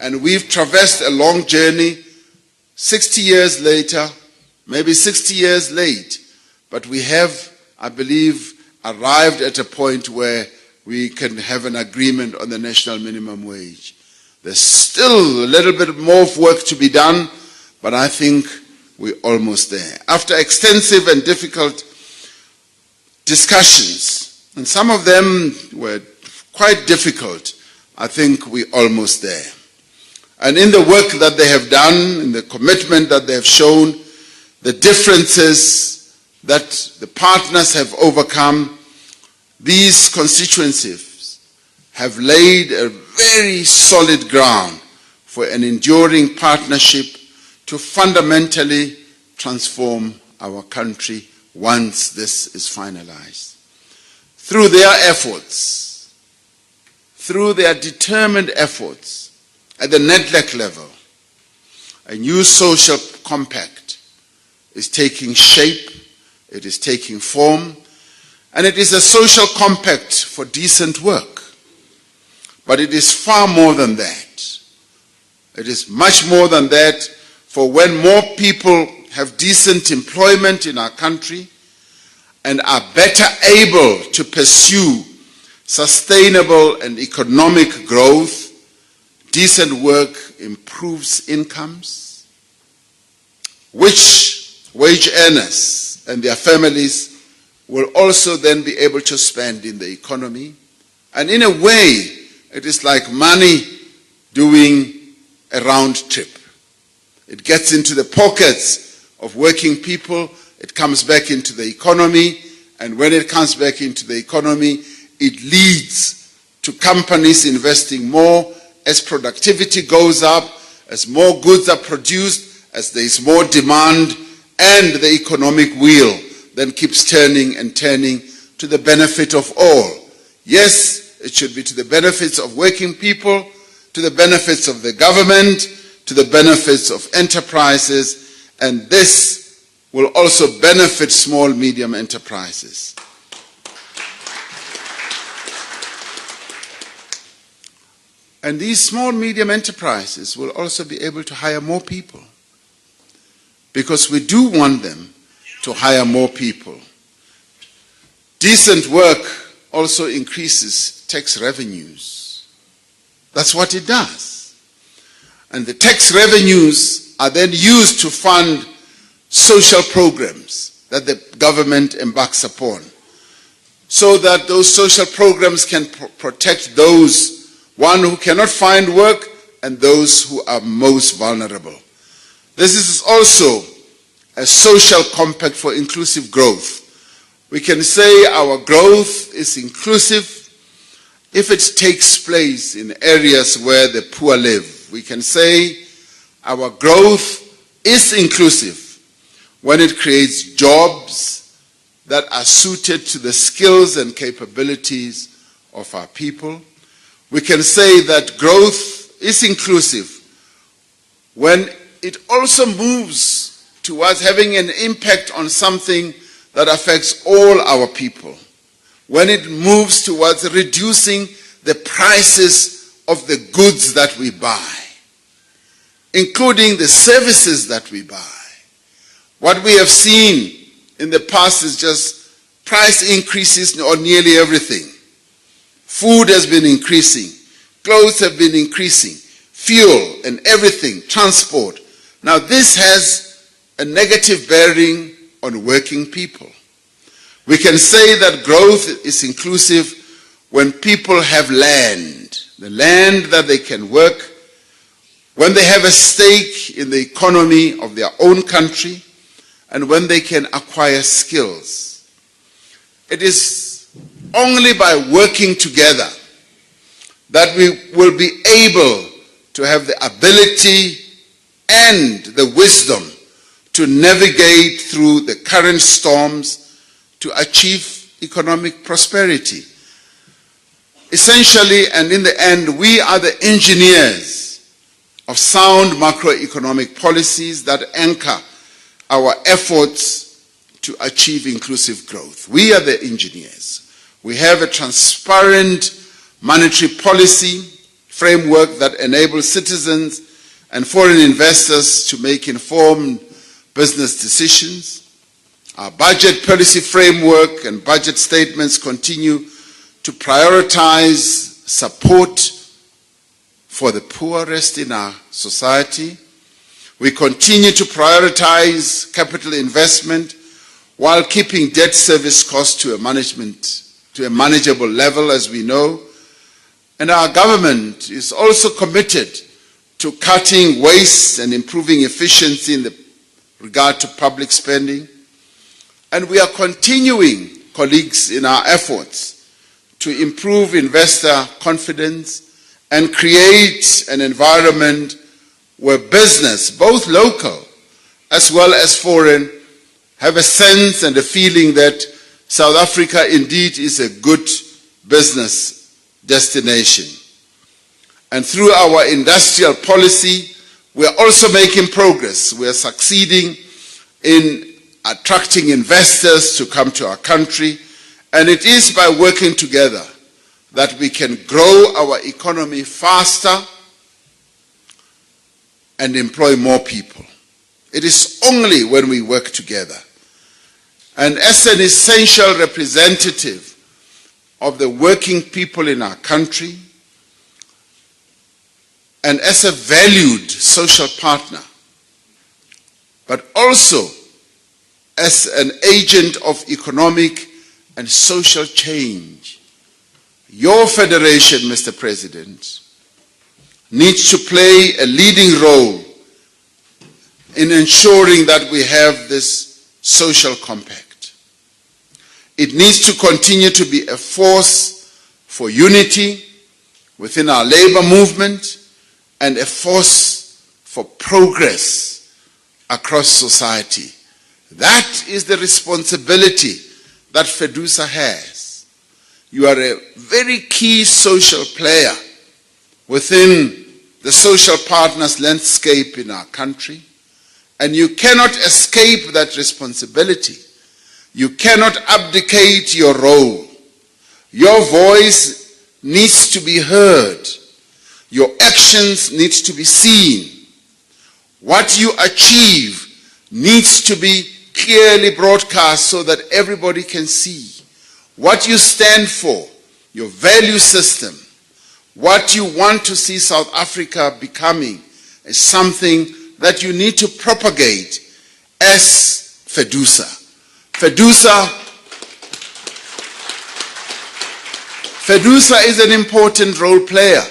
And we've traversed a long journey, 60 years later, maybe 60 years late, but we have, I believe, arrived at a point where we can have an agreement on the national minimum wage. There's still a little bit more work to be done, but I think we're almost there. After extensive and difficult discussions, and some of them were quite difficult, I think we're almost there. And in the work that they have done, in the commitment that they have shown, the differences that the partners have overcome, these constituencies have laid a very solid ground for an enduring partnership to fundamentally transform our country once this is finalized. Through their efforts, through their determined efforts at the network level, a new social compact is taking shape, it is taking form, and it is a social compact for decent work. But it is far more than that. It is much more than that, for when more people have decent employment in our country and are better able to pursue sustainable and economic growth, decent work improves incomes, which wage earners and their families will also then be able to spend in the economy. And in a way, it is like money doing a round trip. It gets into the pockets of working people, it comes back into the economy, and when it comes back into the economy, it leads to companies investing more as productivity goes up, as more goods are produced, as there is more demand, and the economic wheel then keeps turning and turning to the benefit of all. Yes, it should be to the benefits of working people, to the benefits of the government, to the benefits of enterprises, and this will also benefit small, medium enterprises. And these small, medium enterprises will also be able to hire more people, because we do want them to hire more people. Decent work also increases tax revenues. That's what it does. And the tax revenues are then used to fund social programs that the government embarks upon, so that those social programs can protect those, one, who cannot find work, and those who are most vulnerable. This is also a social compact for inclusive growth. We can say our growth is inclusive if it takes place in areas where the poor live. We can say our growth is inclusive when it creates jobs that are suited to the skills and capabilities of our people. We can say that growth is inclusive when it also moves towards having an impact on something that affects all our people. When it moves towards reducing the prices of the goods that we buy, including the services that we buy. What we have seen in the past is just price increases on nearly everything. Food has been increasing, clothes have been increasing, fuel and everything, transport. Now this has a negative bearing on working people. We can say that growth is inclusive when people have land, the land that they can work, when they have a stake in the economy of their own country, and when they can acquire skills. It is only by working together that we will be able to have the ability and the wisdom to navigate through the current storms to achieve economic prosperity. Essentially, and in the end, we are the engineers of sound macroeconomic policies that anchor our efforts to achieve inclusive growth. We are the engineers. We have a transparent monetary policy, framework that enables citizens and foreign investors to make informed business decisions. Our budget policy framework and budget statements continue to prioritize support for the poorest in our society. We continue to prioritize capital investment while keeping debt service costs to a manageable level, as we know. And our government is also committed to cutting waste and improving efficiency in regard to public spending. And we are continuing, colleagues, in our efforts to improve investor confidence and create an environment where business, both local as well as foreign, have a sense and a feeling that South Africa indeed is a good business destination. And through our industrial policy, we are also making progress. We are succeeding in attracting investors to come to our country, and it is by working together that we can grow our economy faster and employ more people. It is only when we work together. And as an essential representative of the working people in our country, and as a valued social partner, but also as an agent of economic and social change, your federation, Mr. President, needs to play a leading role in ensuring that we have this social compact. It needs to continue to be a force for unity within our labor movement and a force for progress across society. That is the responsibility that Fedusa has. You are a very key social player within the social partners landscape in our country, and you cannot escape that responsibility. You cannot abdicate your role. Your voice needs to be heard. Your actions need to be seen. What you achieve needs to be clearly broadcast so that everybody can see what you stand for, your value system, what you want to see South Africa becoming is something that you need to propagate as Fedusa. Fedusa is an important role player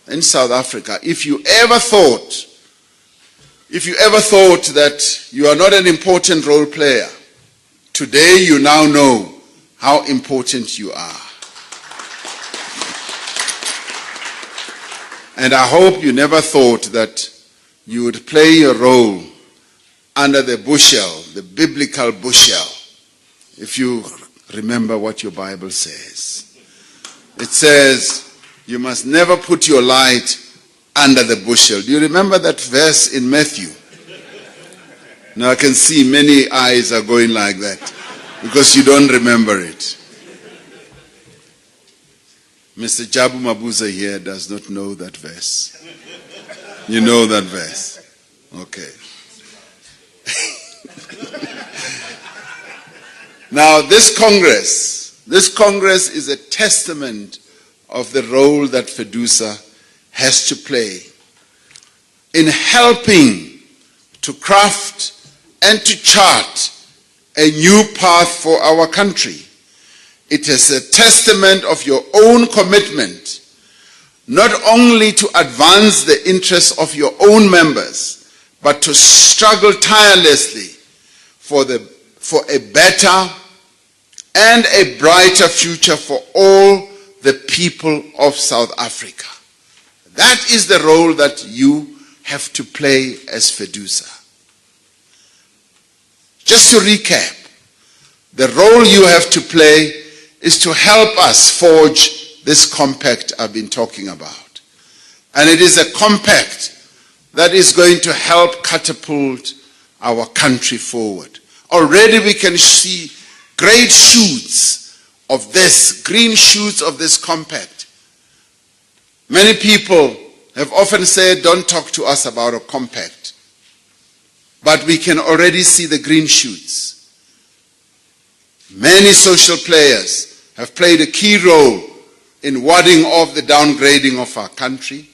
in South Africa. If you ever thought that you are not an important role player, today you now know how important you are. And I hope you never thought that you would play a role under the bushel, the biblical bushel, if you remember what your Bible says. It says, you must never put your light under the bushel. Do you remember that verse in Matthew? Now I can see many eyes are going like that because you don't remember it. Mr. Jabu Mabuza here does not know that verse. You know that verse. Okay. Now this Congress is a testament of the role that Fedusa has to play in helping to craft and to chart a new path for our country. It is a testament of your own commitment, not only to advance the interests of your own members, but to struggle tirelessly for a better and a brighter future for all the people of South Africa. That is the role that you have to play as Fedusa. Just to recap, the role you have to play is to help us forge this compact I've been talking about. And it is a compact that is going to help catapult our country forward. Already we can see great shoots of this, green shoots of this compact Many people have often said, don't talk to us about a compact. But we can already see the green shoots. Many social players have played a key role in warding off the downgrading of our country.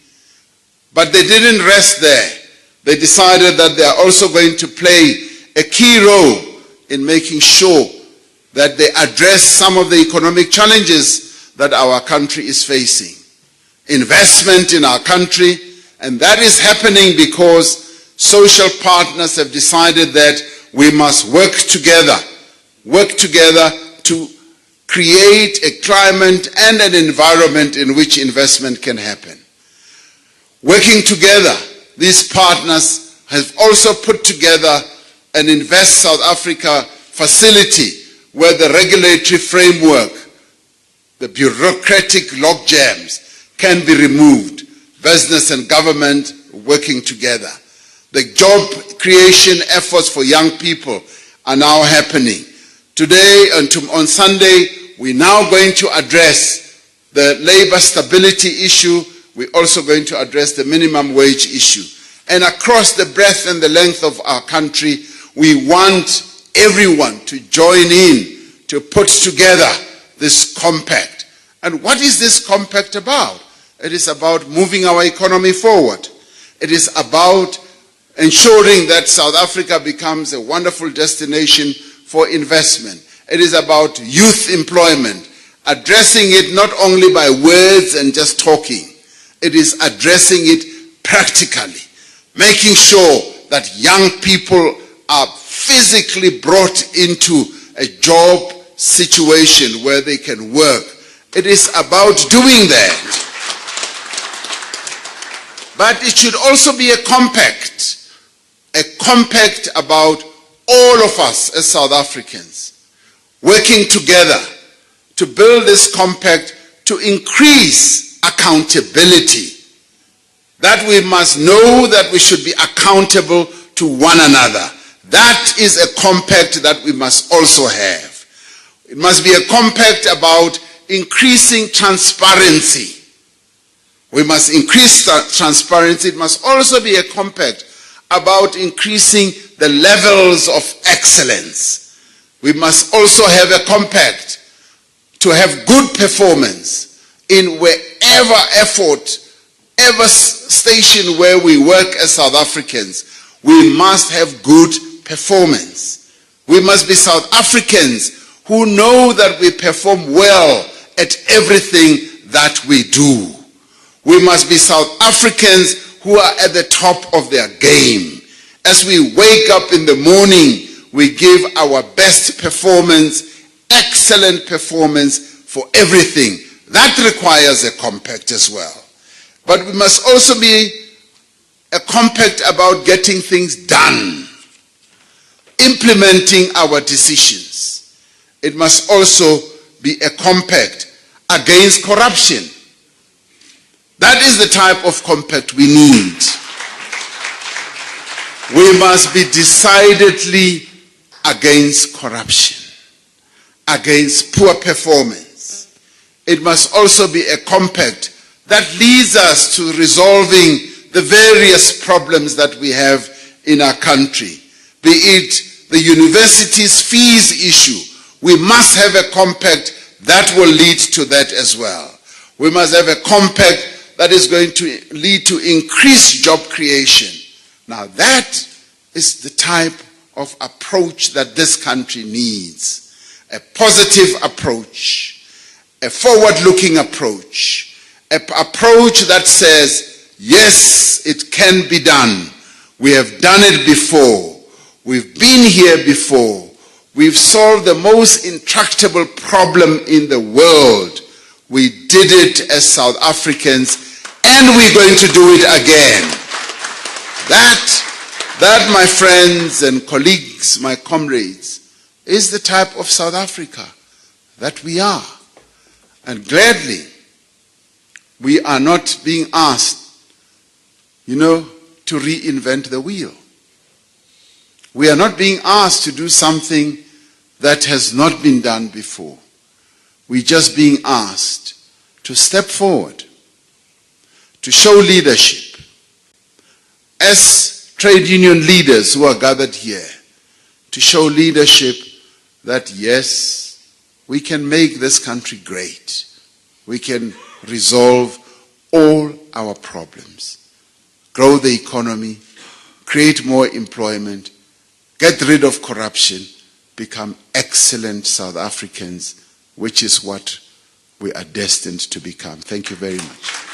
But they didn't rest there. They decided that they are also going to play a key role in making sure that they address some of the economic challenges that our country is facing. Investment in our country, and that is happening because social partners have decided that we must work together to create a climate and an environment in which investment can happen. Working together, these partners have also put together an Invest South Africa facility where the regulatory framework, the bureaucratic logjams can be removed. Business and government working together. The job creation efforts for young people are now happening. Today and on Sunday, we're now going to address the labor stability issue. We're also going to address the minimum wage issue. And across the breadth and the length of our country, we want everyone to join in to put together this compact. And what is this compact about? It is about moving our economy forward. It is about ensuring that South Africa becomes a wonderful destination for investment. It is about youth employment, addressing it not only by words and just talking. It is addressing it practically, making sure that young people are physically brought into a job situation where they can work. It is about doing that. But it should also be a compact about all of us as South Africans working together to build this compact to increase accountability. That we must know that we should be accountable to one another. That is a compact that we must also have. It must be a compact about increasing transparency. We must increase transparency. It must also be a compact about increasing the levels of excellence. We must also have a compact to have good performance in wherever station where we work as South Africans. We must have good performance. We must be South Africans who know that we perform well at everything that we do. We must be South Africans who are at the top of their game. As we wake up in the morning, we give our best performance, excellent performance for everything. That requires a compact as well. But we must also be a compact about getting things done, implementing our decisions. It must also be a compact against corruption. That is the type of compact we need. We must be decidedly against corruption, against poor performance. It must also be a compact that leads us to resolving the various problems that we have in our country. Be it the university's fees issue, we must have a compact that will lead to that as well. We must have a compact that is going to lead to increased job creation. Now that is the type of approach that this country needs. A positive approach, a forward-looking approach, an approach that says, yes, it can be done. We have done it before. We've been here before. We've solved the most intractable problem in the world. We did it as South Africans, and we're going to do it again. That, my friends and colleagues, my comrades, is the type of South Africa that we are. And gladly, we are not being asked, to reinvent the wheel. We are not being asked to do something that has not been done before. We're just being asked to step forward, to show leadership as trade union leaders who are gathered here, to show leadership that yes, we can make this country great. We can resolve all our problems, grow the economy, create more employment, get rid of corruption, become excellent South Africans, which is what we are destined to become. Thank you very much.